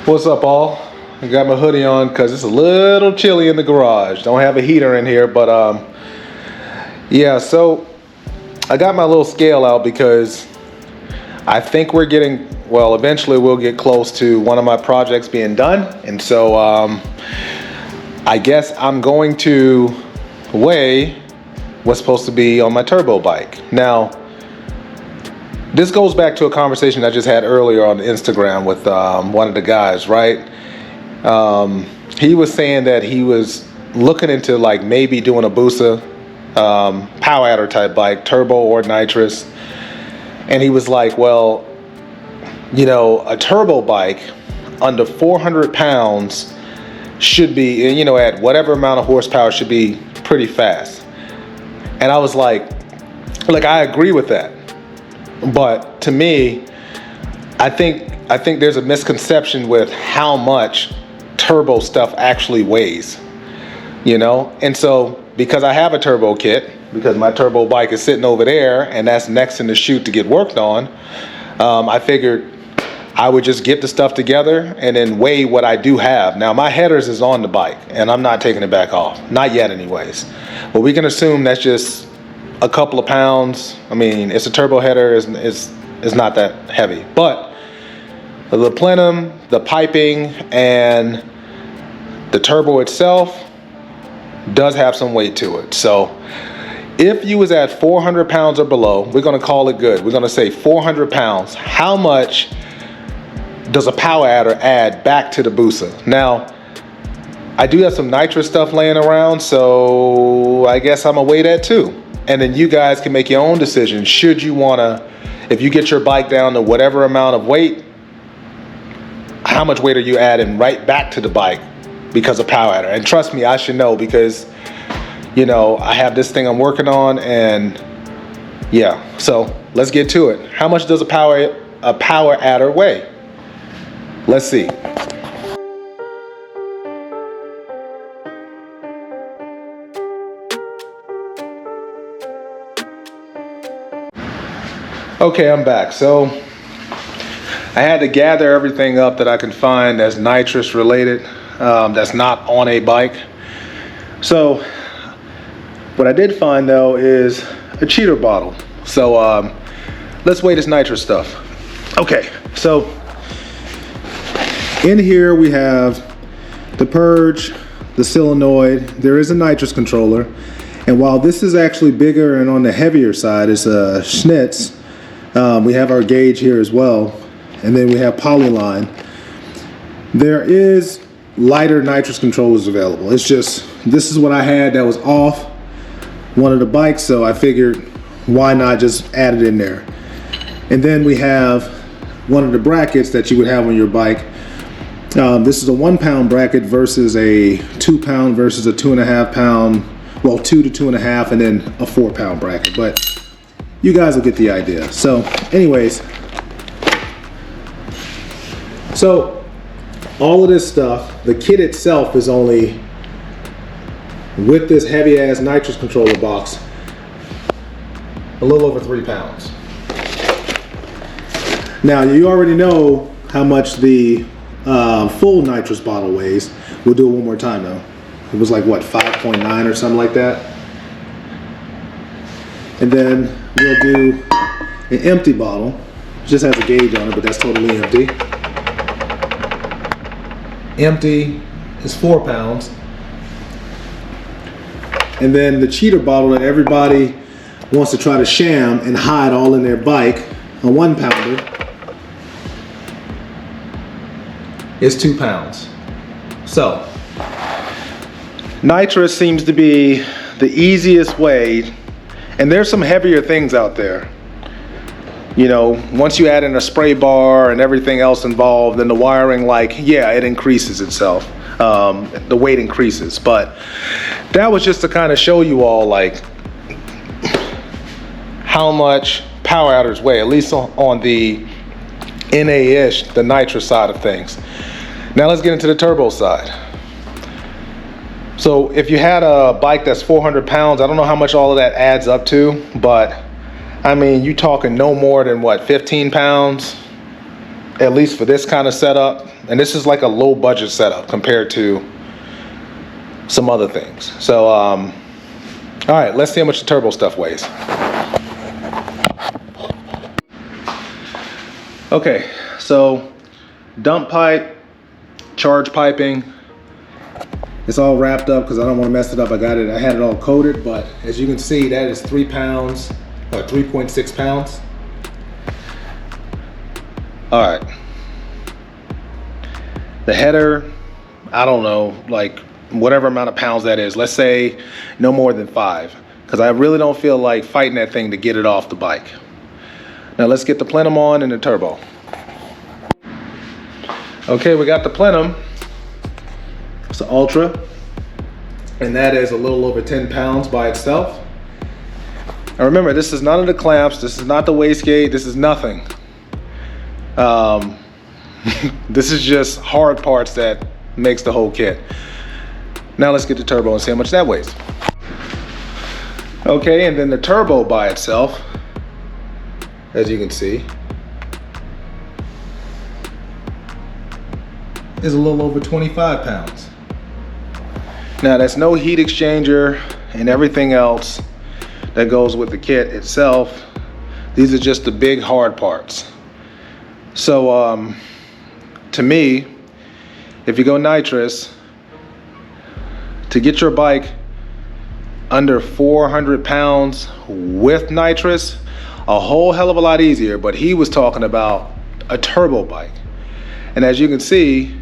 What's up, all? I got my hoodie on because it's a little chilly in the garage. Don't have a heater in here, but yeah, so I got my little scale out because I think we're getting, well, eventually we'll get close to one of my projects being done. And so I guess I'm going to weigh what's supposed to be on my turbo bike. Now, this goes back to a conversation I just had earlier on Instagram with one of the guys, right? He was saying that he was looking into like maybe doing a Busa power adder type bike, turbo or nitrous. And he was like, well, you know, a turbo bike under 400 pounds should be, you know, at whatever amount of horsepower should be pretty fast. And I was like, I agree with that. But to me, I think there's a misconception with how much turbo stuff actually weighs, you know? And so because I have a turbo kit, because my turbo bike is sitting over there and that's next in the chute to get worked on, I figured I would just get the stuff together and then weigh what I do have. Now my headers is on the bike and I'm not taking it back off, not yet anyways. But we can assume that's just a couple of pounds. I mean, it's a turbo header, is not that heavy, but the plenum, the piping, and the turbo itself does have some weight to it. So if you was at 400 pounds or below, we're gonna call it good. We're gonna say 400 pounds. How much does a power adder add back to the Busa? Now, I do have some nitrous stuff laying around, so I guess I'm gonna weigh that too. And then you guys can make your own decision. Should you wanna, if you get your bike down to whatever amount of weight, how much weight are you adding right back to the bike because of power adder? And trust me, I should know because, you know, I have this thing I'm working on and yeah, so let's get to it. How much does a power adder weigh? Let's see. Okay, I'm back. So I had to gather everything up that I can find that's nitrous related, that's not on a bike. So what I did find though is a cheater bottle. So let's weigh this nitrous stuff. Okay, so in here we have the purge, the solenoid, there is a nitrous controller. And while this is actually bigger and on the heavier side, it's a Schnitz. We have our gauge here as well, and then we have polyline. There is lighter nitrous controllers available. It's just, this is what I had that was off one of the bikes, so I figured why not just add it in there. And then we have one of the brackets that you would have on your bike. This is a 1 pound bracket versus a 2 pound versus a 2.5 pound, well, 2 to 2.5, and then a 4 pound bracket. But you guys will get the idea. So anyways, so all of this stuff, the kit itself is only, with this heavy ass nitrous controller box, a little over 3 pounds. Now you already know how much the full nitrous bottle weighs. We'll do it one more time though. It was like what, 5.9 or something like that. And then we'll do an empty bottle. It just has a gauge on it, but that's totally empty. Empty is 4 pounds. And then the cheater bottle that everybody wants to try to sham and hide all in their bike, a 1 pounder, is 2 pounds. So, nitrous seems to be the easiest way. And there's some heavier things out there. You know, once you add in a spray bar and everything else involved, then the wiring, like, yeah, it increases itself. The weight increases. But that was just to kind of show you all, like, how much power adders weigh, at least on the NA-ish, the nitrous side of things. Now let's get into the turbo side. So if you had a bike that's 400 pounds, I don't know how much all of that adds up to, but I mean, you talking no more than what, 15 pounds at least for this kind of setup. And this is like a low budget setup compared to some other things. So, all right, let's see how much the turbo stuff weighs. Okay, so dump pipe, charge piping, it's all wrapped up because I don't want to mess it up. I had it all coated, but as you can see, that is 3 pounds, or 3.6 pounds. All right. The header, I don't know, like whatever amount of pounds that is. Let's say no more than 5, because I really don't feel like fighting that thing to get it off the bike. Now let's get the plenum on and the turbo. Okay, we got the plenum. It's an Ultra, and that is a little over 10 pounds by itself. And remember, this is none of the clamps, this is not the wastegate, this is nothing. This is just hard parts that makes the whole kit. Now let's get the turbo and see how much that weighs. Okay, and then the turbo by itself, as you can see, is a little over 25 pounds. Now that's no heat exchanger and everything else that goes with the kit itself. These are just the big hard parts. So to me, if you go nitrous, to get your bike under 400 pounds with nitrous, a whole hell of a lot easier. But he was talking about a turbo bike. And as you can see,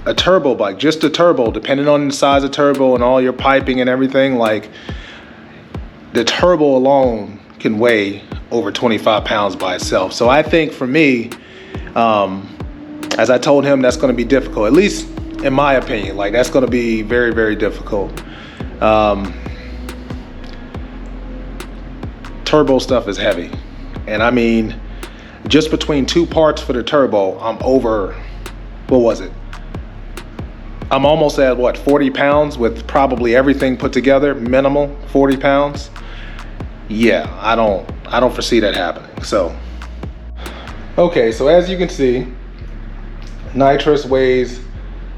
a turbo bike, just a turbo, depending on the size of turbo and all your piping and everything, like the turbo alone can weigh over 25 pounds by itself. So I think for me, as I told him, that's going to be difficult, at least in my opinion. Like that's going to be very, very difficult. Turbo stuff is heavy, and I mean, just between 2 parts for the turbo, I'm over, what was it? I'm almost at what, 40 pounds with probably everything put together, minimal 40 pounds. Yeah, I don't foresee that happening. So, okay, so as you can see, nitrous weighs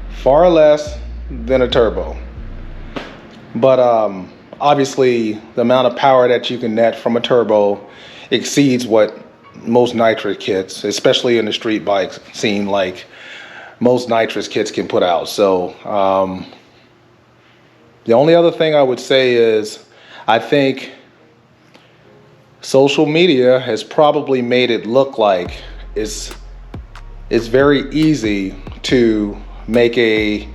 far less than a turbo. But obviously the amount of power that you can net from a turbo exceeds what most nitrous kits, especially in the street bikes, seem like most nitrous kits can put out. So the only other thing I would say is I think social media has probably made it look like it's very easy to make a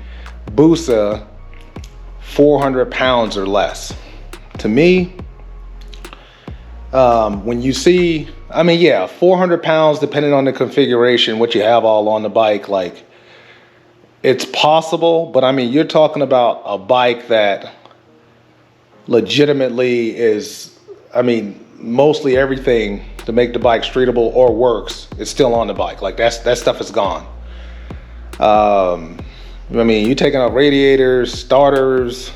Busa 400 pounds or less. To me, when you see, I mean, yeah, 400 pounds, depending on the configuration, what you have all on the bike, like, it's possible, but I mean, you're talking about a bike that legitimately is, I mean, mostly everything to make the bike streetable or works is still on the bike. Like that stuff is gone. I mean, you're taking out radiators, starters,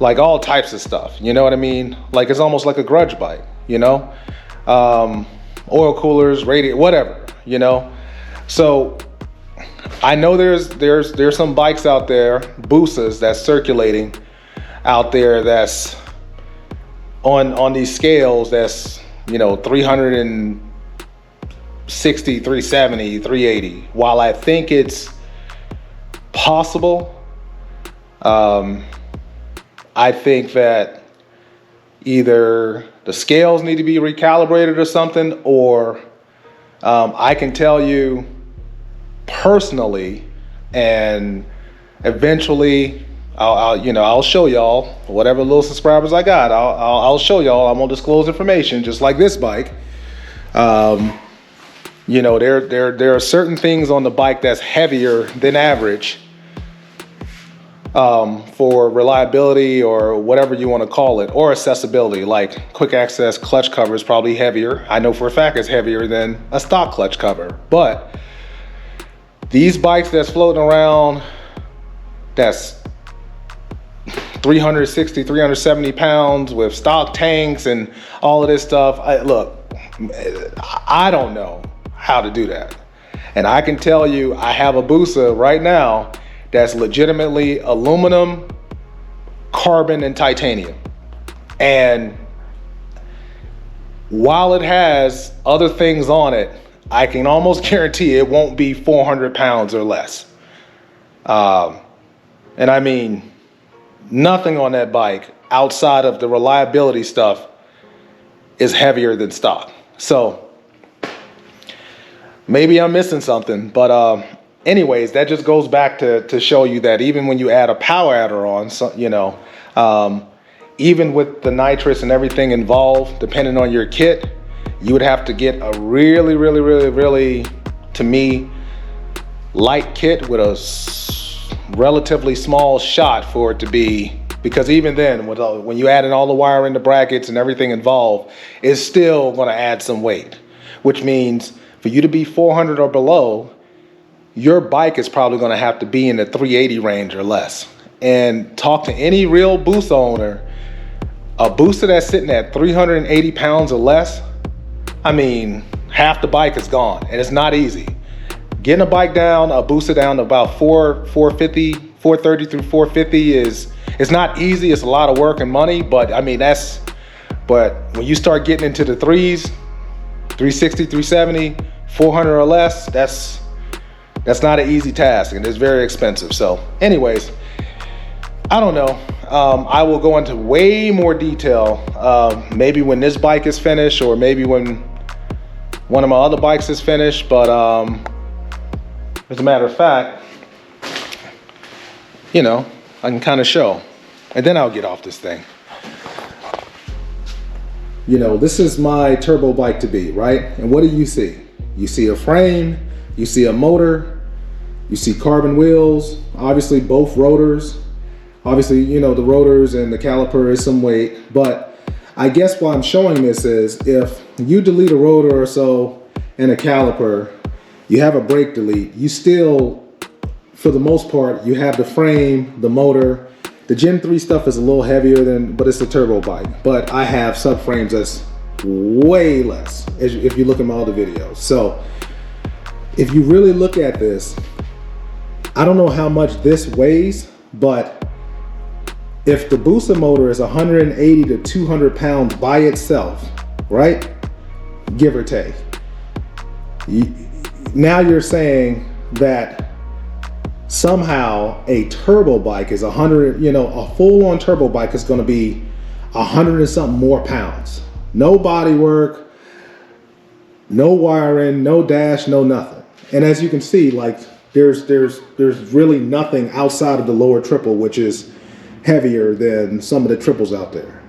like all types of stuff. You know what I mean? Like it's almost like a grudge bike, you know? Oil coolers, radiator, whatever, you know? So I know there's some bikes out there, Busas, that's circulating out there that's on these scales that's, you know, 360, 370, 380. While I think it's possible, I think that either the scales need to be recalibrated or something, or I can tell you personally, and eventually I'll show y'all whatever little subscribers I got. I'll show y'all. I won't disclose information, just like this bike. You know, there are certain things on the bike that's heavier than average for reliability or whatever you want to call it, or accessibility. Like quick access clutch cover is probably heavier. I know for a fact it's heavier than a stock clutch cover. But these bikes that's floating around, that's 360, 370 pounds with stock tanks and all of this stuff. Look, I don't know how to do that. And I can tell you, I have a Busa right now that's legitimately aluminum, carbon, and titanium. And while it has other things on it, I can almost guarantee it won't be 400 pounds or less. And I mean, nothing on that bike outside of the reliability stuff is heavier than stock. So maybe I'm missing something, but anyways, that just goes back to show you that even when you add a power adder on, so, you know, even with the nitrous and everything involved, depending on your kit, you would have to get a really, to me, light kit with a relatively small shot for it to be, because even then, when you add in all the wire in the brackets and everything involved, it's still going to add some weight, which means for you to be 400 or below, your bike is probably going to have to be in the 380 range or less. And talk to any real Busa owner, a Busa that's sitting at 380 pounds or less, I mean, half the bike is gone, and it's not easy. Getting a bike down, a Busa down to about 430 through 450 it's not easy. It's a lot of work and money, but I mean, but when you start getting into the threes, 360, 370, 400 or less, that's not an easy task, and it's very expensive. So anyways, I don't know. I will go into way more detail, maybe when this bike is finished, or maybe when one of my other bikes is finished. But as a matter of fact, you know, I can kind of show, and then I'll get off this thing. You know, this is my turbo bike to be, right? And what do you see? You see a frame, you see a motor, you see carbon wheels, obviously both rotors. Obviously, you know, the rotors and the caliper is some weight, but I guess why I'm showing this is if you delete a rotor or so and a caliper, you have a brake delete, you still, for the most part, you have the frame, the motor. The Gen 3 stuff is a little heavier but it's a turbo bike. But I have subframes that's way less if you look at my other videos. So if you really look at this, I don't know how much this weighs, but if the Busa motor is 180 to 200 pounds by itself, right? Give or take. Now you're saying that somehow a turbo bike is 100, you know, a full-on turbo bike is going to be 100 and something more pounds. No body work, no wiring, no dash, no nothing. And as you can see, like there's really nothing outside of the lower triple, which is heavier than some of the triples out there,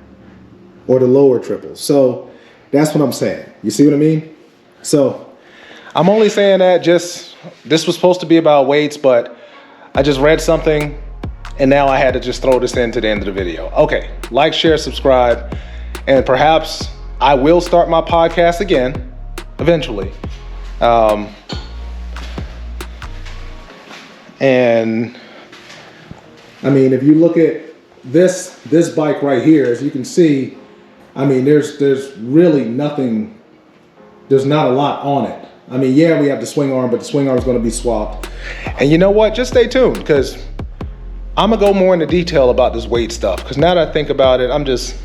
or the lower triples. So that's what I'm saying. You see what I mean? So I'm only saying that this was supposed to be about weights, but I just read something and now I had to just throw this in to the end of the video. Okay, like, share, subscribe, and perhaps I will start my podcast again eventually. And I mean, if you look at this bike right here, as you can see, I mean, there's really nothing, there's not a lot on it. I mean, yeah, we have the swing arm, but the swing arm is going to be swapped. And you know what? Just stay tuned, because I'm gonna go more into detail about this weight stuff. Because now that I think about it, I'm just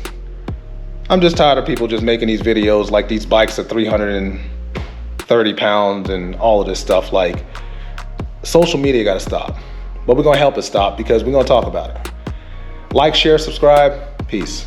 tired of people just making these videos like these bikes are 330 pounds and all of this stuff. Like, social media got to stop. But we're gonna help it stop, because we're gonna talk about it. Like, share, subscribe. Peace.